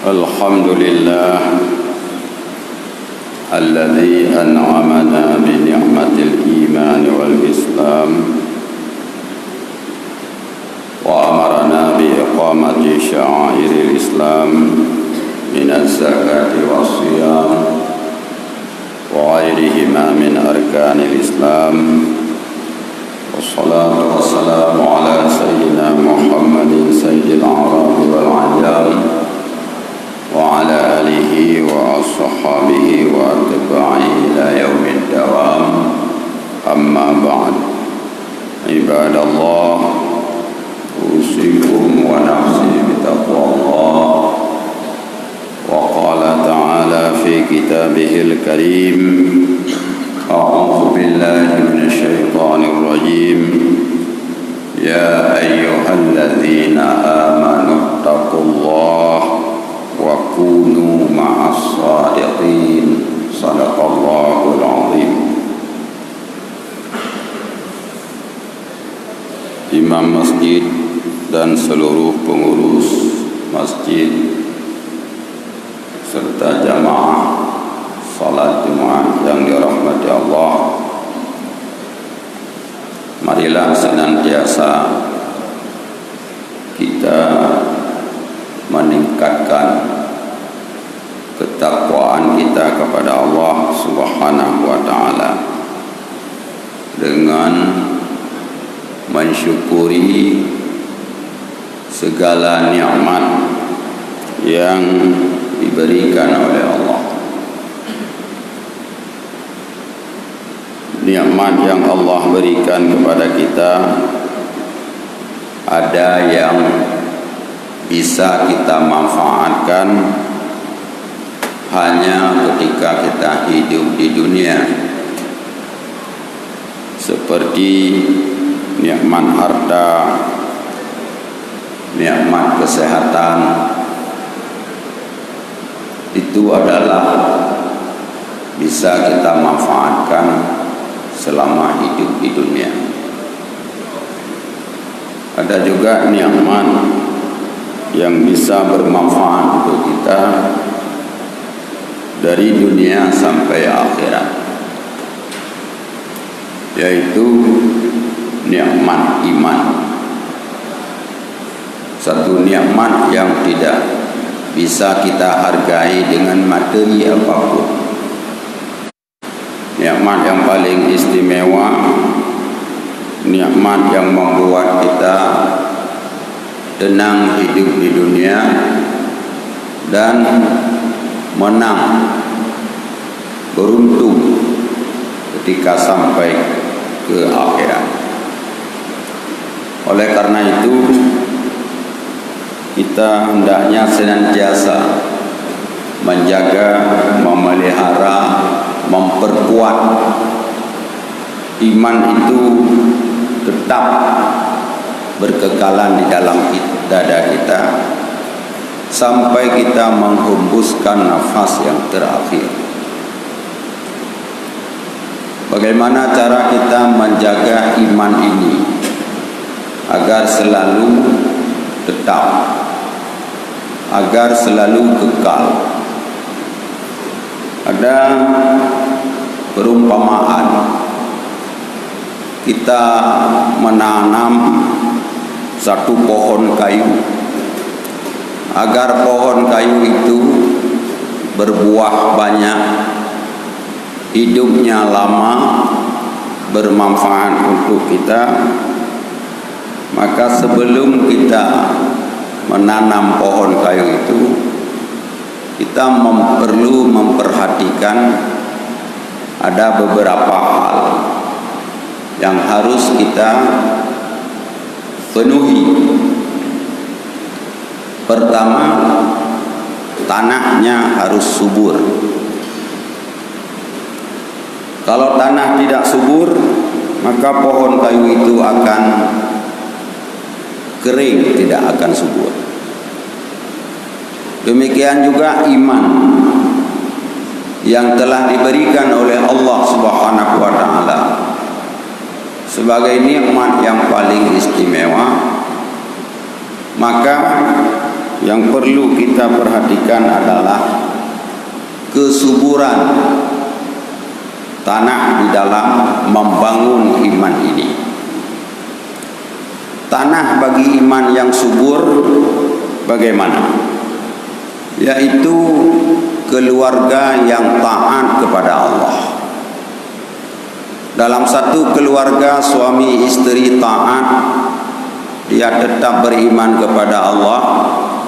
الحمد لله الذي أنعمنا بنعمة الإيمان والإسلام وأمرنا بإقامة شعائر الإسلام من الزكاة والصيام وغيرهما من أركان الإسلام والصلاة والسلام على سيدنا محمد سيد الأعراب والعجام وعلى آله وأصحابه وأتباعه إلى يوم الدوام أما بعد عباد الله أوصيكم ونفسي بتقوى الله وقال تعالى في كتابه الكريم أعوذ بالله من الشيطان الرجيم يا أيها الذين آمنوا اتقوا الله وكونوا مع الصادقين صدق الله العظيم. Imam masjid dan seluruh pengurus masjid serta jamaah salat Jumat yang dirahmati Allah, marilah senantiasa kita meningkatkan ketakwaan kita kepada Allah Subhanahu wa taala dengan mensyukuri segala nikmat yang diberikan oleh Allah. Nikmat yang Allah berikan kepada kita ada yang bisa kita manfaatkan hanya ketika kita hidup di dunia, seperti nikmat harta, nikmat kesehatan. Itu adalah bisa kita manfaatkan selama hidup di dunia. Ada juga nikmat yang bisa bermanfaat untuk kita dari dunia sampai akhirat, yaitu nikmat iman. Satu nikmat yang tidak bisa kita hargai dengan materi apapun. Nikmat yang paling istimewa, nikmat yang membuat kita tenang hidup di dunia dan menang, beruntung ketika sampai ke akhirat. Oleh karena itu, kita hendaknya senantiasa menjaga, memelihara, memperkuat iman itu tetap berkekalan di dalam dada kita sampai kita menghembuskan nafas yang terakhir. Bagaimana cara kita menjaga iman ini agar selalu tetap, agar selalu kekal? Ada perumpamaan, kita menanam satu pohon kayu. Agar pohon kayu itu berbuah banyak, hidupnya lama, bermanfaat untuk kita, maka sebelum kita menanam pohon kayu itu, kita perlu memperhatikan ada beberapa hal yang harus kita penuhi. Pertama, tanahnya harus subur. Kalau tanah tidak subur, maka pohon kayu itu akan kering, tidak akan subur. Demikian juga iman yang telah diberikan oleh Allah Subhanahu wa taala sebagai nikmat yang paling istimewa, maka yang perlu kita perhatikan adalah kesuburan tanah di dalam membangun iman ini. Tanah bagi iman yang subur bagaimana? Yaitu keluarga yang taat kepada Allah. Dalam satu keluarga suami istri taat, dia tetap beriman kepada Allah,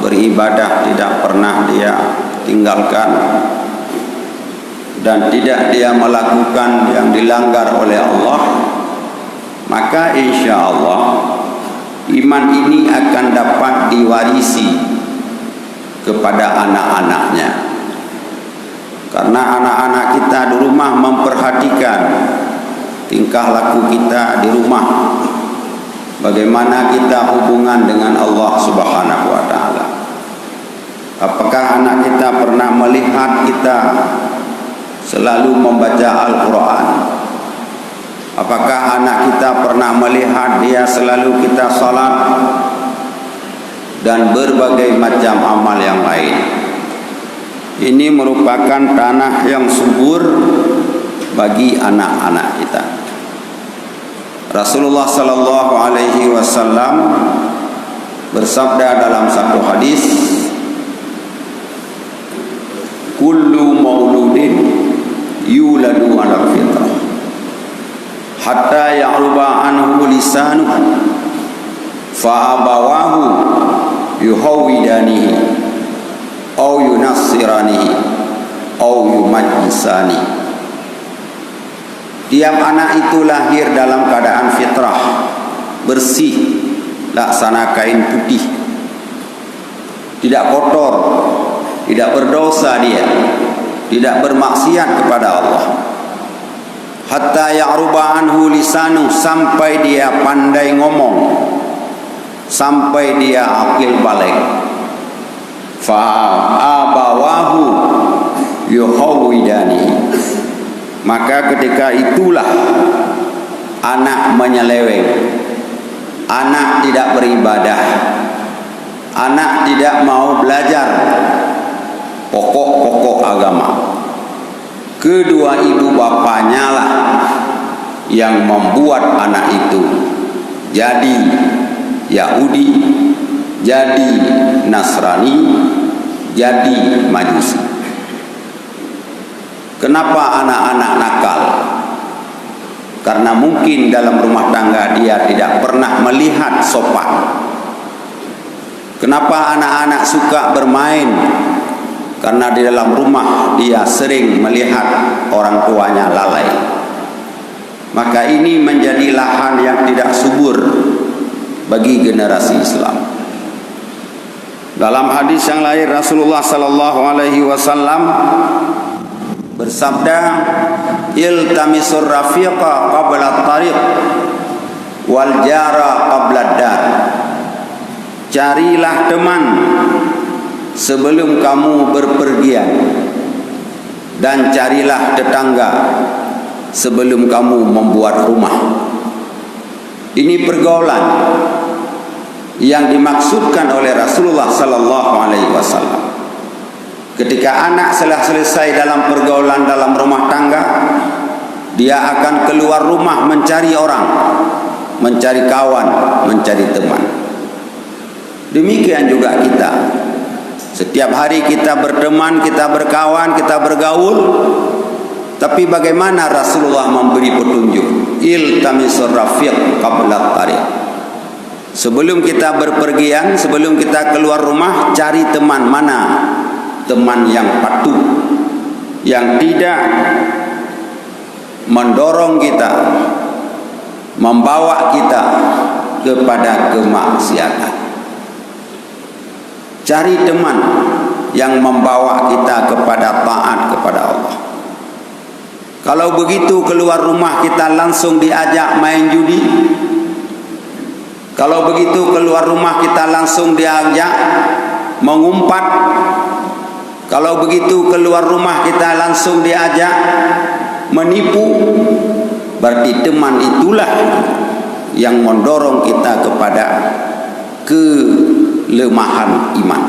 beribadah tidak pernah dia tinggalkan, dan tidak dia melakukan yang dilanggar oleh Allah, maka insya Allah iman ini akan dapat diwarisi kepada anak-anaknya. Karena anak-anak kita di rumah memperhatikan tingkah laku kita di rumah, bagaimana kita hubungan dengan Allah Subhanahu wa taala. Apakah anak kita pernah melihat kita selalu membaca Al-Quran? Apakah anak kita pernah melihat dia selalu kita salat dan berbagai macam amal yang lain? Ini merupakan tanah yang subur bagi anak-anak kita. Rasulullah sallallahu alaihi wasallam bersabda dalam satu hadis, kullu mauludin yuladu ala fitrah hatta ya'ruba anhu lisanuhu fa abawahu yuhawidanihi au yunassiranihi au yumajjisani. Tiap anak itu lahir dalam keadaan fitrah, bersih, laksana kain putih, tidak kotor, tidak berdosa dia, tidak bermaksiat kepada Allah. Hatta ya'ruba anhu lisanu, sampai dia pandai ngomong, sampai dia akil balik. Fa abawahu yuhawidani, maka ketika itulah anak menyeleweng, anak tidak beribadah, anak tidak mau belajar pokok-pokok agama. Kedua ibu bapanya lah yang membuat anak itu jadi Yahudi, jadi Nasrani, jadi Majusi. Kenapa anak-anak nakal? Karena mungkin dalam rumah tangga dia tidak pernah melihat sopan. Kenapa anak-anak suka bermain? Karena di dalam rumah dia sering melihat orang tuanya lalai. Maka ini menjadi lahan yang tidak subur bagi generasi Islam. Dalam hadis yang lain Rasulullah sallallahu alaihi wasallam bersabda, iltamisur rafiqa qabla at-tariq wal jara qabla ad-dar. Carilah teman sebelum kamu berpergian, dan carilah tetangga sebelum kamu membuat rumah. Ini pergaulan yang dimaksudkan oleh Rasulullah sallallahu alaihi wasallam. Ketika anak telah selesai dalam pergaulan dalam rumah tangga, dia akan keluar rumah mencari orang, mencari kawan, mencari teman. Demikian juga kita. Setiap hari kita berteman, kita berkawan, kita bergaul. Tapi bagaimana Rasulullah memberi petunjuk? Iltamisur rafiq qabla tariq. Sebelum kita berpergian, sebelum kita keluar rumah, cari teman. Mana teman yang patuh, yang tidak mendorong kita, membawa kita kepada kemaksiatan. Cari teman yang membawa kita kepada taat kepada Allah. Kalau begitu keluar rumah kita langsung diajak main judi. Kalau begitu keluar rumah kita langsung diajak mengumpat. Kalau begitu keluar rumah kita langsung diajak menipu. Berarti teman itulah yang mendorong kita kepada kelemahan iman.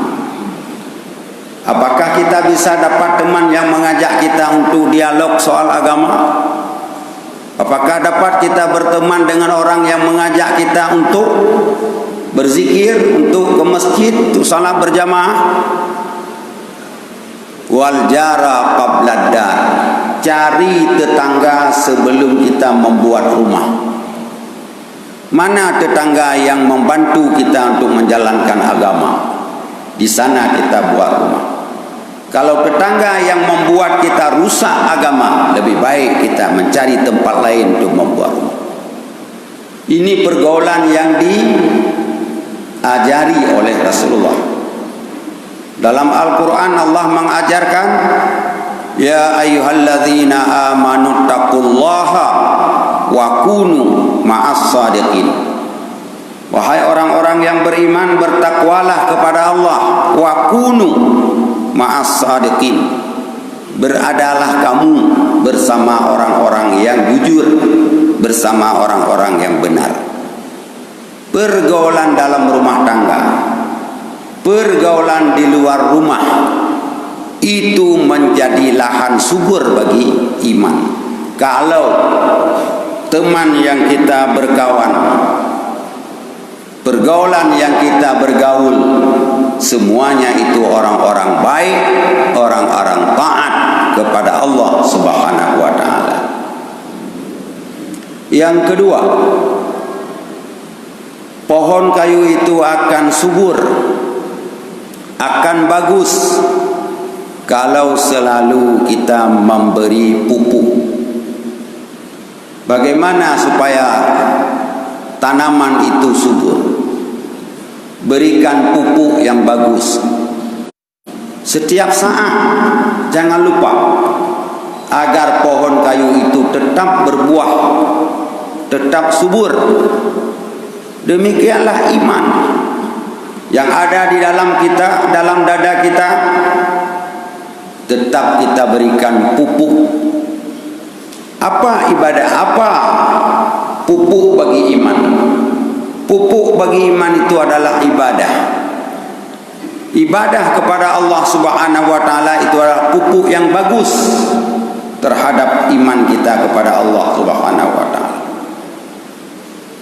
Apakah kita bisa dapat teman yang mengajak kita untuk dialog soal agama? Apakah dapat kita berteman dengan orang yang mengajak kita untuk berzikir, untuk ke masjid, untuk salat berjamaah? Wal jara qablad dar. Cari tetangga sebelum kita membuat rumah. Mana tetangga yang membantu kita untuk menjalankan agama? Di sana kita buat rumah. Kalau tetangga yang membuat kita rusak agama, lebih baik kita mencari tempat lain untuk membuat rumah. Ini pergaulan yang diajari oleh Rasulullah. Dalam Al-Quran Allah mengajarkan, ya ayyuhalladzina amanu taqullaha wa kunu ma'as sadiqin. Wahai orang-orang yang beriman, bertakwalah kepada Allah. Wa kunu ma'as sadiqin. Beradalah kamu bersama orang-orang yang jujur, bersama orang-orang yang benar. Pergaulan dalam rumah tangga, pergaulan di luar rumah, itu menjadi lahan subur bagi iman. Kalau teman yang kita berkawan, pergaulan yang kita bergaul, semuanya itu orang-orang baik, orang-orang taat kepada Allah Subhanahu wa taala. Yang kedua, pohon kayu itu akan subur, akan bagus kalau selalu kita memberi pupuk. Bagaimana supaya tanaman itu subur? Berikan pupuk yang bagus setiap saat. Jangan lupa, agar pohon kayu itu tetap berbuah, tetap subur. Demikianlah iman yang ada di dalam kita, dalam dada kita, tetap kita berikan pupuk. Apa ibadah? Apa pupuk bagi iman? Pupuk bagi iman itu adalah ibadah. Ibadah kepada Allah Subhanahu wa taala itu adalah pupuk yang bagus terhadap iman kita kepada Allah Subhanahu wa taala.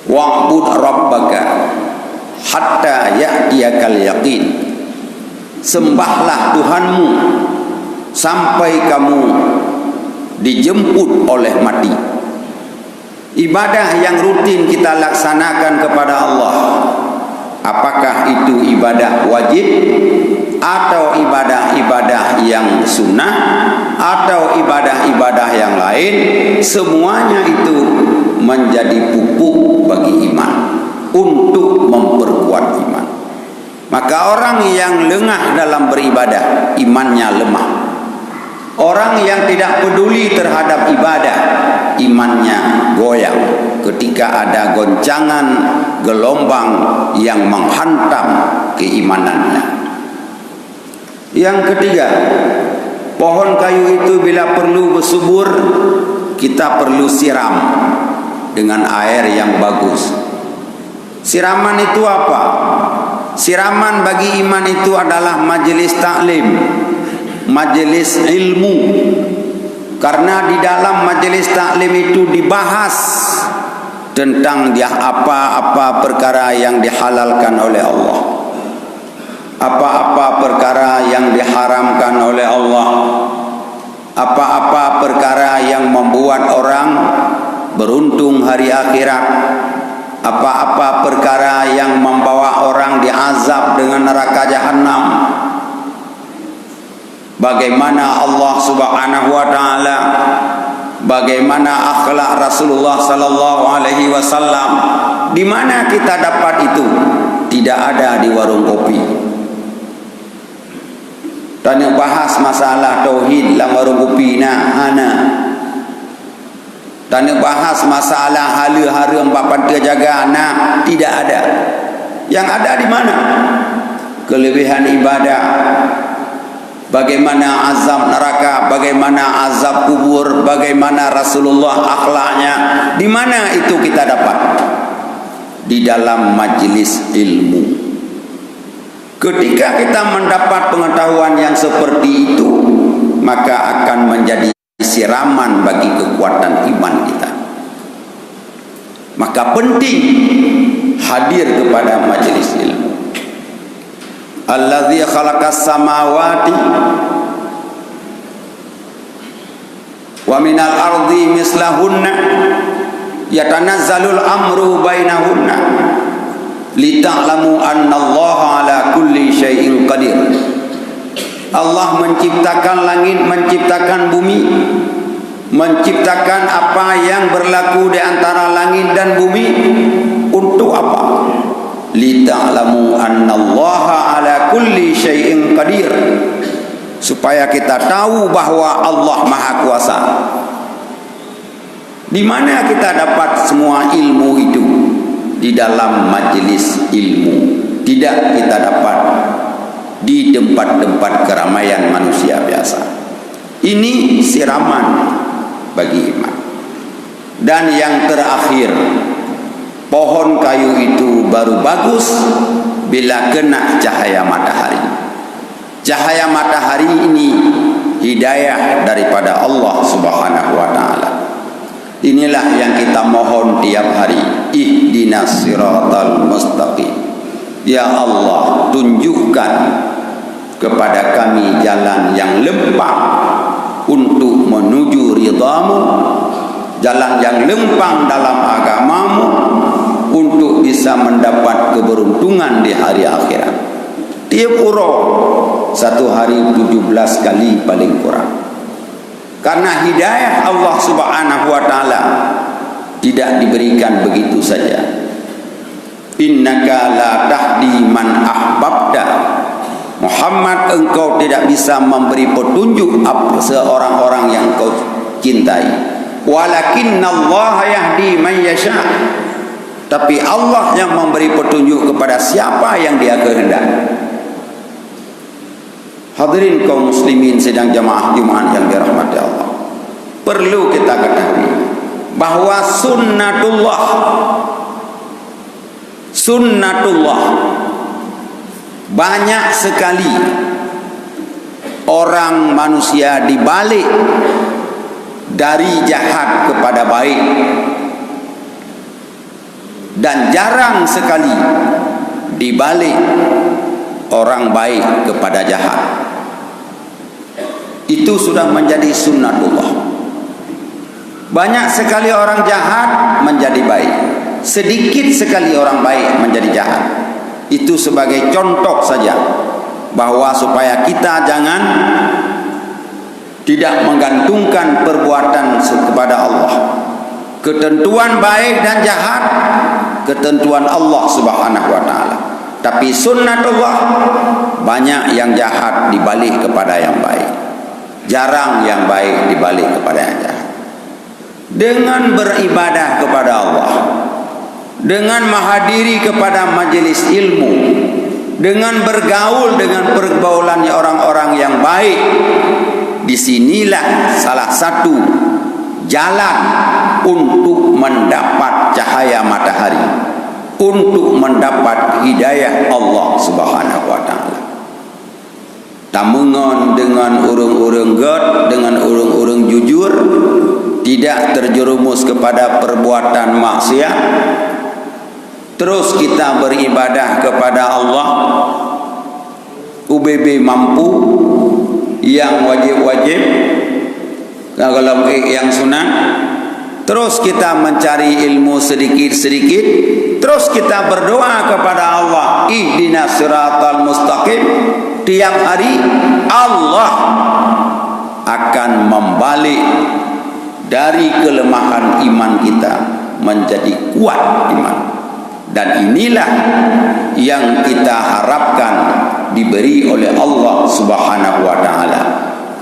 Wa'bud rabbaka hatta ya'tiyakal yaqin. Sembahlah Tuhanmu sampai kamu dijemput oleh mati. Ibadah yang rutin kita laksanakan kepada Allah, apakah itu ibadah wajib atau ibadah-ibadah yang sunnah atau ibadah-ibadah yang lain, semuanya itu menjadi pupuk bagi iman untuk memperkuat iman. Maka orang yang lengah dalam beribadah, imannya lemah. Orang yang tidak peduli terhadap ibadah, imannya goyang ketika ada goncangan gelombang yang menghantam keimanannya. Yang ketiga, pohon kayu itu bila perlu bersubur, kita perlu siram dengan air yang bagus. Siraman itu apa? Siraman bagi iman itu adalah majelis taklim, majelis ilmu. Karena di dalam majelis taklim itu dibahas tentang dia apa-apa perkara yang dihalalkan oleh Allah, apa-apa perkara yang diharamkan oleh Allah, apa-apa perkara yang membuat orang beruntung hari akhirat, apa-apa perkara yang membawa orang diazab dengan neraka jahanam. Bagaimana Allah Subhanahu wa taala, bagaimana akhlak Rasulullah sallallahu alaihi wasallam. Di mana kita dapat itu? Tidak ada di warung kopi. Tanya bahas masalah tauhid dalam warung kopi hana. Tanya bahas masalah hala-hara empat pantai jaga tidak ada. Yang ada di mana? Kelebihan ibadah, bagaimana azab neraka, bagaimana azab kubur, bagaimana Rasulullah akhlaknya. Di mana itu kita dapat? Di dalam majlis ilmu. Ketika kita mendapat pengetahuan yang seperti itu, maka akan menjadi siraman bagi kekuatan iman kita. Maka penting hadir kepada majelis ilmu. Allazi khalaqas samawati wa minal ardi mislahunna yatanazzalul amru bainahunna lita'lamu annallaha ala kulli syai'in qadir. Allah menciptakan langit, menciptakan bumi, menciptakan apa yang berlaku di antara langit dan bumi. Untuk apa? Lita'lamu annallaha ala kulli syai'in qadir, supaya kita tahu bahwa Allah Maha Kuasa. Di mana kita dapat semua ilmu itu? Di dalam majelis ilmu. Tidak kita dapat di tempat-tempat keramaian manusia biasa. Ini siraman bagi iman. Dan yang terakhir, pohon kayu itu baru bagus bila kena cahaya matahari. Cahaya matahari ini hidayah daripada Allah Subhanahu wa taala. Inilah yang kita mohon tiap hari. Ihdinas siratal mustaqim. Ya Allah, tunjukkan kepada kami jalan yang lempang untuk menuju ridhamu, jalan yang lempang dalam agamamu, untuk bisa mendapat keberuntungan di hari akhirat. Tiap urang satu hari 17 kali paling kurang. Karena hidayah Allah Subhanahu wa taala tidak diberikan begitu saja. Innaka la tahdi man ahbabta. Muhammad, engkau tidak bisa memberi petunjuk seorang-orang yang kau cintai. Walakinnallaha yahdi man yasha. Tapi Allah yang memberi petunjuk kepada siapa yang Dia kehendaki. Hadirin kaum muslimin sedang jamaah Jumat yang dirahmati Allah, perlu kita ketahui bahwa sunnatullah banyak sekali orang manusia dibalik dari jahat kepada baik, dan jarang sekali dibalik orang baik kepada jahat. Itu sudah menjadi sunnatullah. Banyak sekali orang jahat menjadi baik, sedikit sekali orang baik menjadi jahat. Itu sebagai contoh saja bahwa supaya kita jangan tidak menggantungkan perbuatan kepada Allah. Ketentuan baik dan jahat ketentuan Allah Subhanahu wa taala. Tapi sunnatullah, banyak yang jahat dibalik kepada yang baik, jarang yang baik dibalik kepada yang jahat. Dengan beribadah kepada Allah, dengan menghadiri kepada majelis ilmu, dengan bergaul dengan pergaulan orang-orang yang baik, disinilah salah satu jalan untuk mendapat cahaya matahari, untuk mendapat hidayah Allah Subhanahu wa taala. Tamungan dengan urang-urang god, dengan urang-urang jujur, tidak terjerumus kepada perbuatan maksiat. Terus kita beribadah kepada Allah, UBB mampu, yang wajib-wajib, kalau yang sunat. Terus kita mencari ilmu sedikit-sedikit. Terus kita berdoa kepada Allah, ihdinas siratal mustaqim. Tiap hari Allah akan membalik dari kelemahan iman kita menjadi kuat iman. Dan inilah yang kita harapkan diberi oleh Allah Subhanahu wa taala.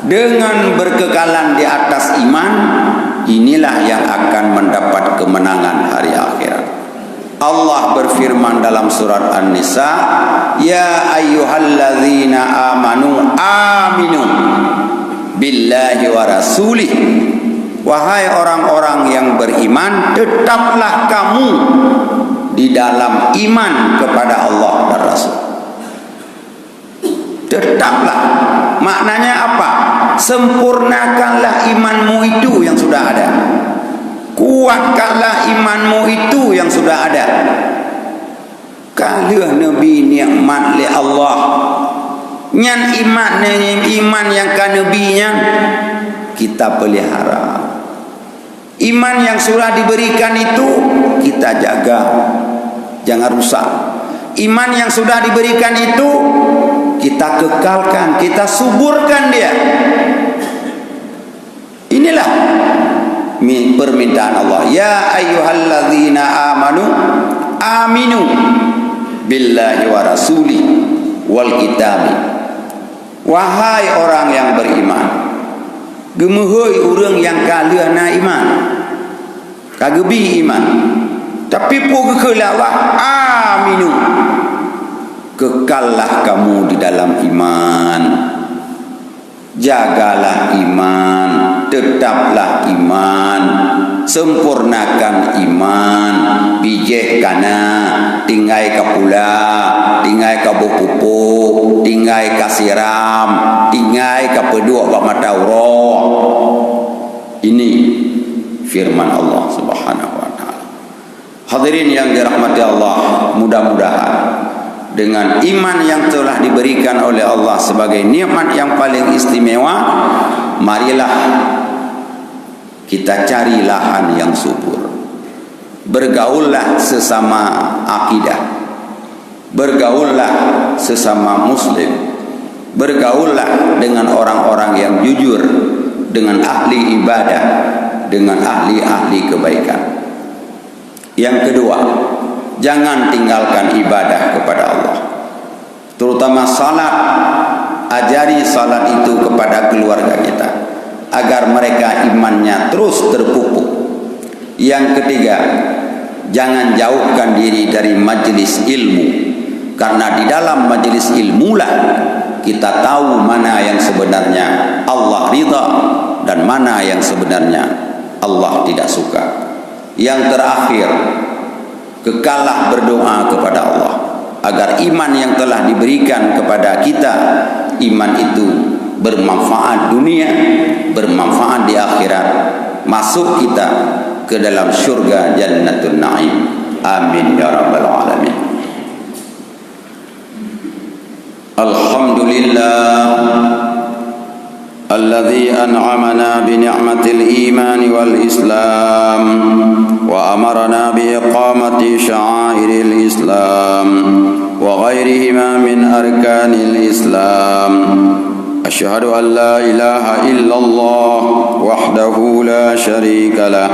Dengan berkekalan di atas iman, inilah yang akan mendapat kemenangan hari akhirat. Allah berfirman dalam surat An-Nisa, ya ayyuhalladzina amanu aminu billahi wa rasulih. Wahai orang-orang yang beriman, tetaplah kamu di dalam iman kepada Allah dan Rasul. Tetaplah. Maknanya apa? Sempurnakanlah imanmu itu yang sudah ada. Kuatkanlah imanmu itu yang sudah ada. Kalau Nabi nikmat li Allah, nyan iman yang ka nabinya kita pelihara. Iman yang sudah diberikan itu kita jaga, jangan rusak. Iman yang sudah diberikan itu kita kekalkan, kita suburkan dia. Inilah permintaan Allah. Ya ayyuhalladzina amanu aminu billahi wa rasuli wal kitabi. Wahai orang yang beriman, gemuhoi orang yang kaliana iman, kagebi iman, tapi pu kekelawah aminu, kekallah kamu di dalam iman, jagalah iman, tetaplah iman, sempurnakan iman, bijek kana, tinggai kapula, tinggai kabupupu, tinggai kasiram, tinggai kapedua bak matauro. Ini firman Allah Subhanahu wa taala. Hadirin yang dirahmati Allah, mudah-mudahan dengan iman yang telah diberikan oleh Allah sebagai nikmat yang paling istimewa, marilah kita cari lahan yang subur. Bergaullah sesama akidah, bergaullah sesama muslim, bergaullah dengan orang-orang yang jujur, dengan ahli ibadah, dengan ahli-ahli kebaikan. Yang kedua, jangan tinggalkan ibadah kepada Allah, terutama salat. Ajari salat itu kepada keluarga kita agar mereka imannya terus terpupuk. Yang ketiga, jangan jauhkan diri dari majelis ilmu, karena di dalam majelis ilmulah kita tahu mana yang sebenarnya Allah ridha dan mana yang sebenarnya Allah tidak suka. Yang terakhir, kekallah berdoa kepada Allah agar iman yang telah diberikan kepada kita, iman itu bermanfaat dunia, bermanfaat di akhirat, masuk kita ke dalam syurga Jannatul Naim. Amin ya rabbal alamin. Alhamdulillah alladzi an'amana bi ni'matil iman wal islam wa amarna bi iqamati sya'airil islam wa ghairihima min arkanil islam. Asyhadu an la ilaha illallah wahdahu la syarika lah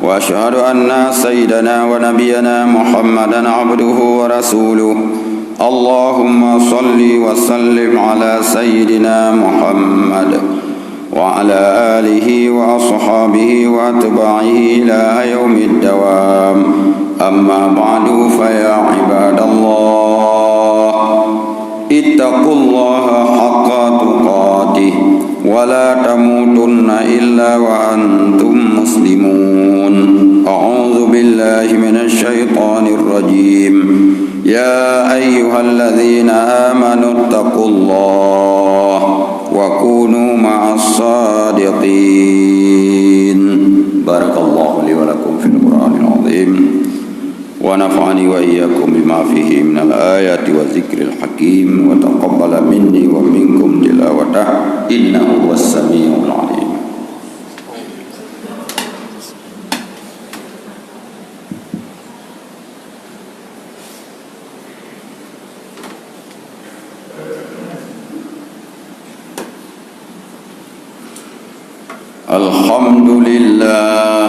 wa asyhadu anna sayyidana wa nabiyyana Muhammadan abduhu wa rasuluh. Allahumma salli wa sallim ala sayyidina Muhammad wa ala alihi wa ashabihi wa atba'ihi ila yaumid dawam. Amma ba'du, fa ya ibadallah, ittaqullaha haqqa tuqatih wa la tamutunna illa wa antum muslimun. A'udzu billahi minasy syaithanir rajim. Ya ayyuhalladzina amanu ittaqullah wa kunu ma'as sadiqin. Barakallahu li wa lakum fil Qur'anil azim wa nafa'ani wa iyyakum bima fihi minal ayati wa dzikril hakim wa taqabbala minni wa minkum tilawatah innahu huwas samiul alim. Alhamdulillah,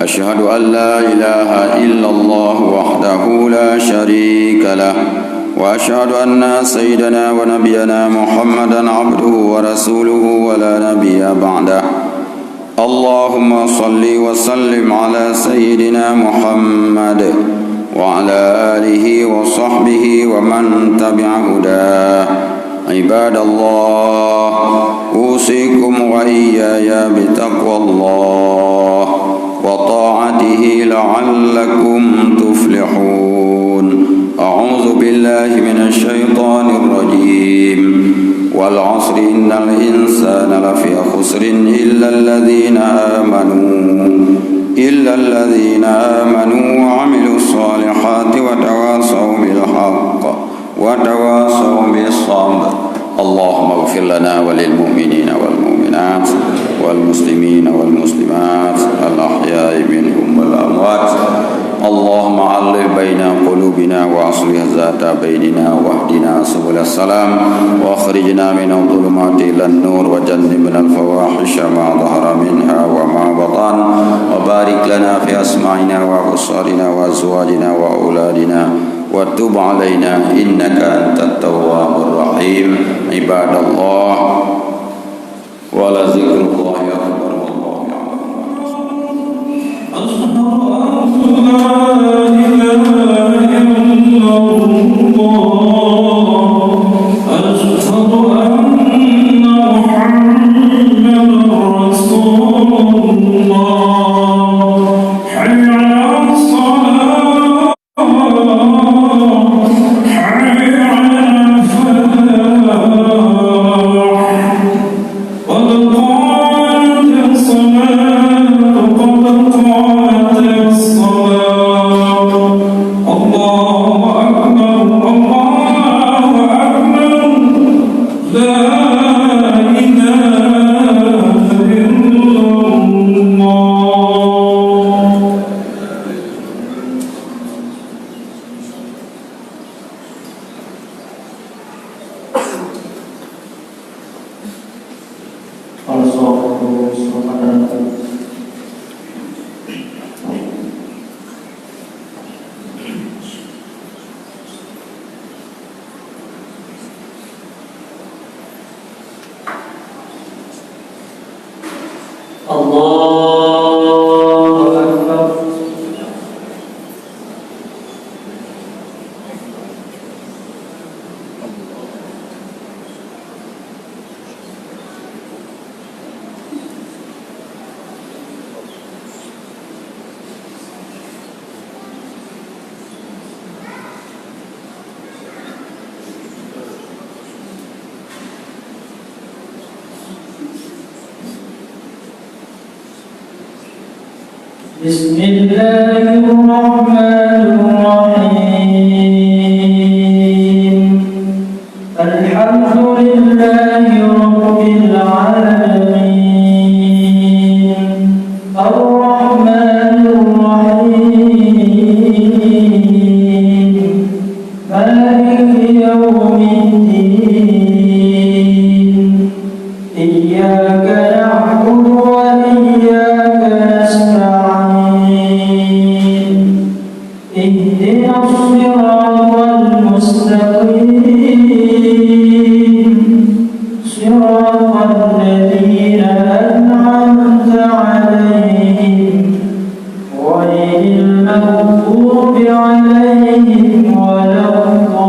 asyhadu an la ilaha illallah wahdahu la syarika lah wa asyhadu anna sayyidana wa nabiyyana Muhammadan abduhu wa rasuluhu wa la nabiyya ba'dah. Allahumma salli wa sallim ala sayyidina Muhammad wa ala alihi wa sahbihi wa man tabi'a hudah. Ibadallah, usikum wa iyaya bitaqwallah wa ta'atihi la'allakum tuflihun. A'udzu billahi minasy syaithanir rajim. والعصر إن الإنسان لفي خسر إلا الذين آمنوا وعملوا الصالحات وتواصوا بالحق وتواصوا بالصبر. اللهم اغفر لنا وللمؤمنين والمؤمنات والمسلمين والمسلمات الأحياء منهم والأموات. اللهم علق بين قلوبنا وأصلح ذات بيننا واهدنا سبل السلام واخرجنا من الظلمات إلى النور وجنبنا الفواحش ما ظهر منها وما بطن وبارك لنا في أسماعنا وأبصارنا وأزواجنا وأولادنا وتب علينا إنك أنت التواب الرحيم. عباد الله ولذكر الله أكبر والله يعلم. أشهد أن لا إله إلا الله أشهد أن محمدا رسول الله حي على الصلاة حي على الفلاح قد قامت الصلاة قد قامت الصلاة. الله أكبر الله أكبر لا إله إلا الله. الله أكبر. بسم الله الرحمن الرحيم. الحمد لله رب العالمين الرحمن الرحيم مالك يوم الدين إياك نعبد وإياك نستعين اهدنا الصراط المستقيم صراط الذين أنعمت عليهم غير المغضوب عليهم ولا الضالين.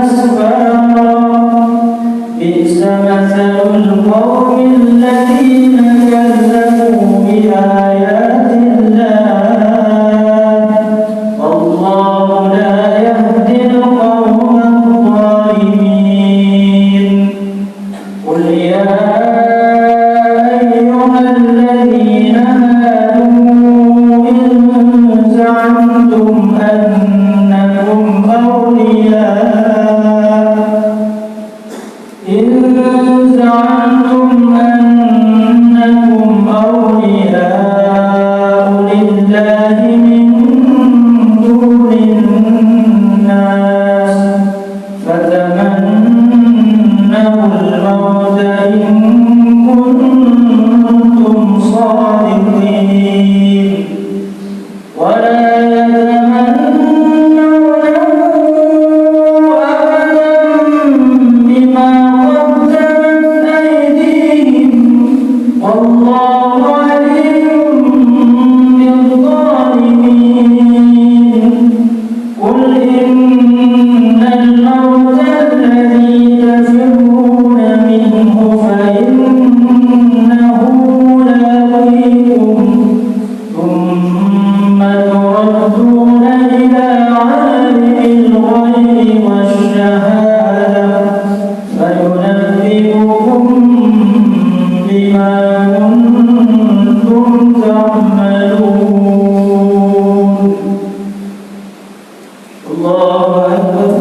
أسفارا بئس مثل القوم الذين كذبوا بآيات الله والله لا يهدي القوم الظالمين قل يا أيها الذين هادوا إن زعمتم أنكم أولياء لله من دون الناس فتمنوا الموت إن كنتم صادقين ولا يتمنونه أبدا بما قدمت أيديهم والله عليم بالظالمين قل إن الموت الذي تفرون منه فإنه ملاقيكم ثم تردون إلى عالم الغيب والشهادة فينبئكم بما كنتم تعملون الله أكبر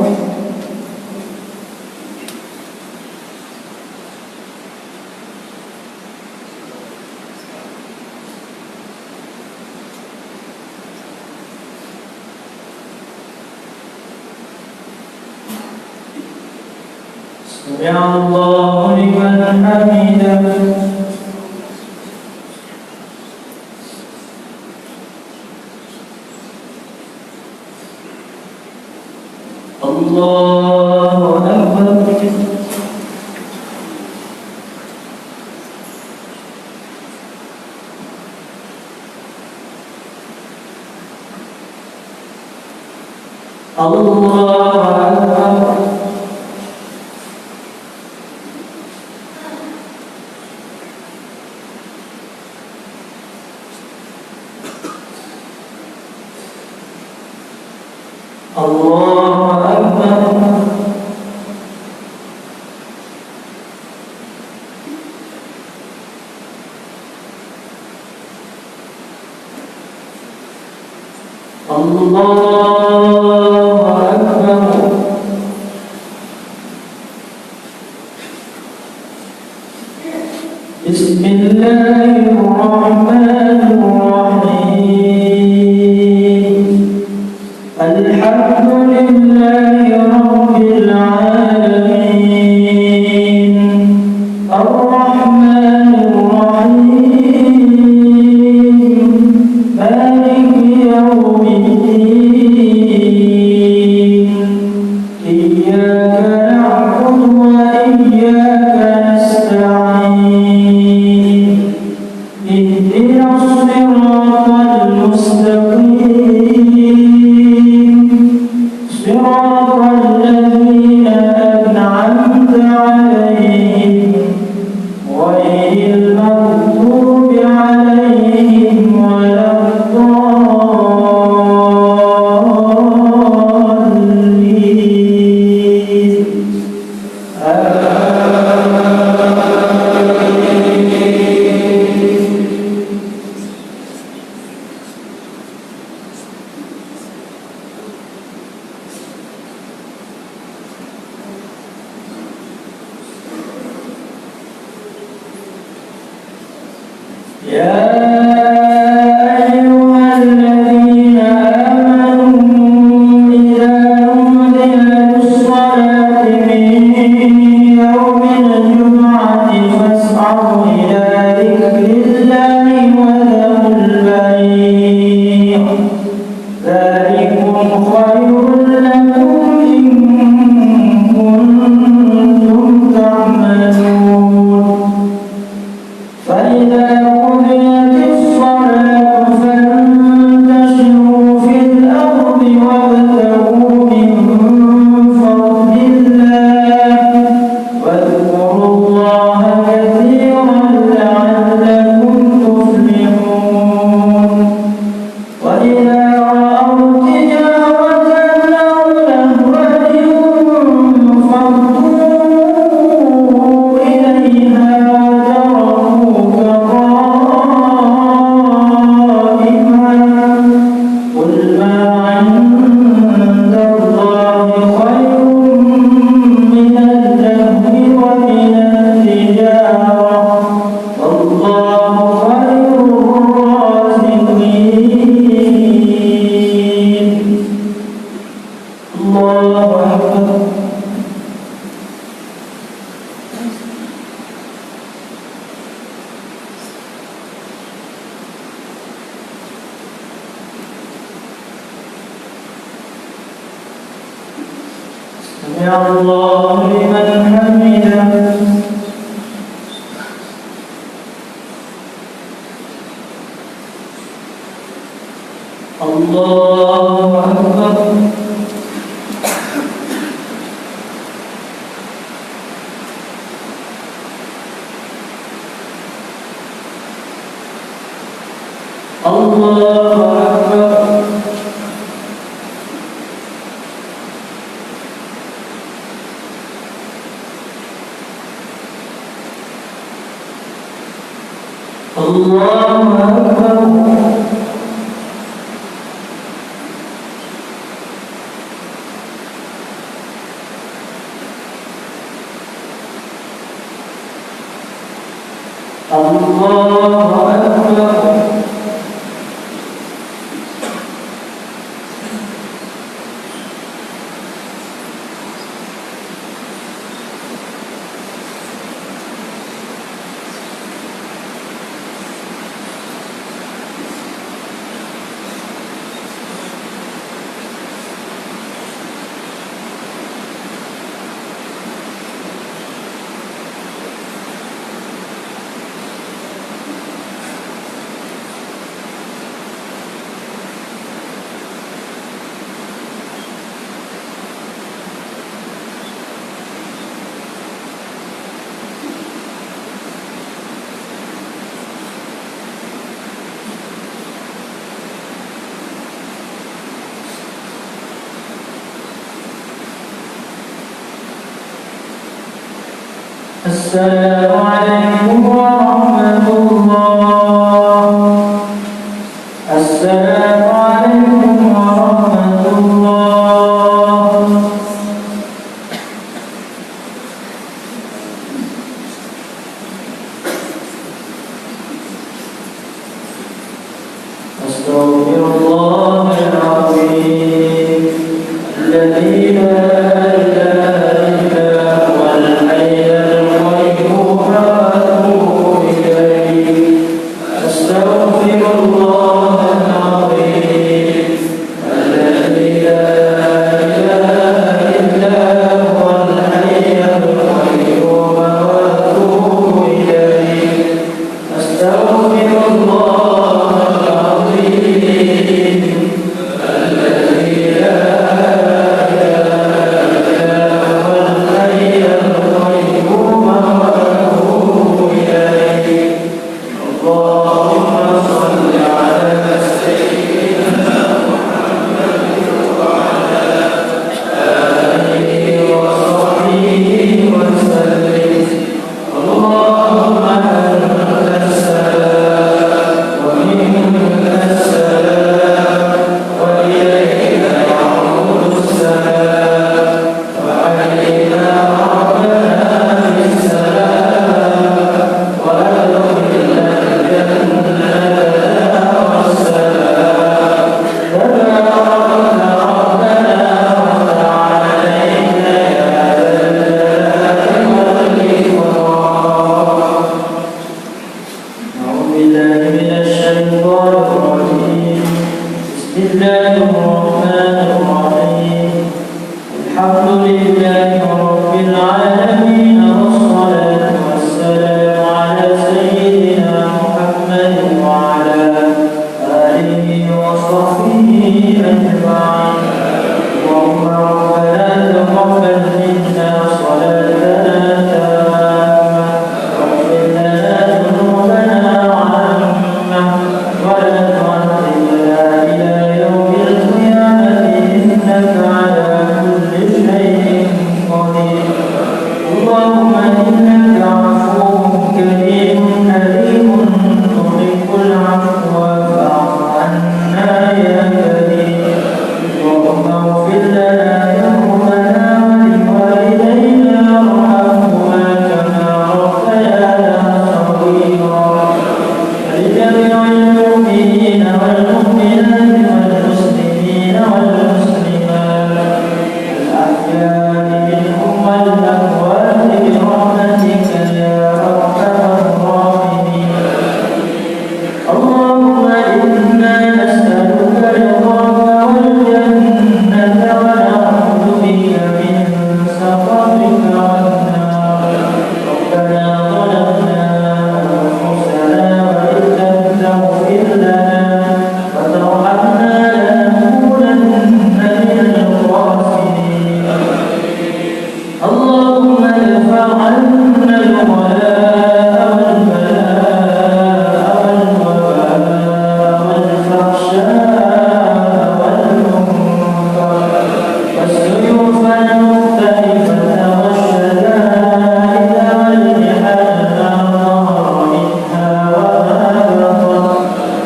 سمع الله لمن حمده الله أكبر الله أكبر الله أكبر الله أكبر بسم الله الرحمن الرحيم الحمد لله رب العالمين الرحمن الرحيم مالك يوم الدين إياك نعبد وإياك نستعين اهدنا الصراط المستقيم صراط الذين أنعمت عليهم غير المغضوب عليهم ولا الضالين يا أيها الذين آمنوا إذا نودي للصلاة من يوم الجمعة فاسعوا إلى ذكر الله وذروا البيع ذلكم خير لكم إن كنتم تعملون فإذا قضيت الصلاة الله لمن حمده الله أكبر الله أكبر الله أكبر الله أكبر السلام عليكم ورحمة الله. السلام عليكم ورحمة الله. أستغفر الله العظيم الذي لا إله إلا هو الحي القيوم وأتوب إليه. أستغفر الله العظيم الذي لا إله إلا هو الحي القيوم وأتوب إليه. أستغفر الله العظيم الذي لا إله إلا هو الحي القيوم وأتوب إليه. اللهم صل على سيدنا محمد وعلى آله وصحبه وسلم. اللهم أنت السلام ومنك السلام وإليك يعود السلام. وحينا ربنا بالسلام وأدخلنا الجنة والسلام. تبارك ربنا وتعالينا يا ذا الجلال والإكرام. أعوذ بالله من الشيطان الرجيم. بسم الله الرحمن الرحيم. الحمد لله رب العالمين والصلاة والسلام على سيدنا محمد وعلى آله وصحبه أجمعين. اللهم ربنا تقبل منا صلاتنا تامة واغفر لنا ذنوبنا عامة ولا تعذبنا إلى يوم القيامة إنك على كل شيء قدير. اللهم إنك عفو كريم حليم تحب العفو فاعف عنا يا كريم. اللهم اغفر لنا ذنوبنا ولوالدينا اللهم ادفع عنا الغلاء والبلاء والوباء والفحشاء والمنكر والسيوف المختلفة والشدائد والمحن ما ظهر منها وما بطن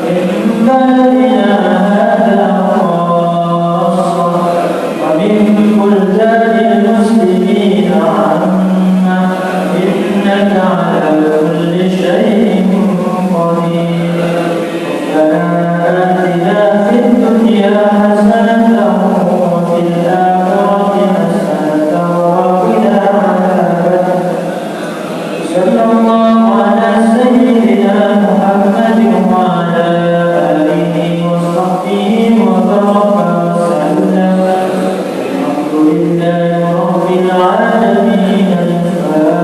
من بلدنا هذا خاصة ومن بلدان المسلمين عامة إنك على كل شيء قدير. ربنا آتنا في الدنيا حسنة وفي الآخرة حسنة وقنا عذاب النار. صلى الله على سيدنا محمد وعلى آله وصحبه وبارك وسلم. الحمد لله رب العالمين. الفاتحة.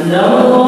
No.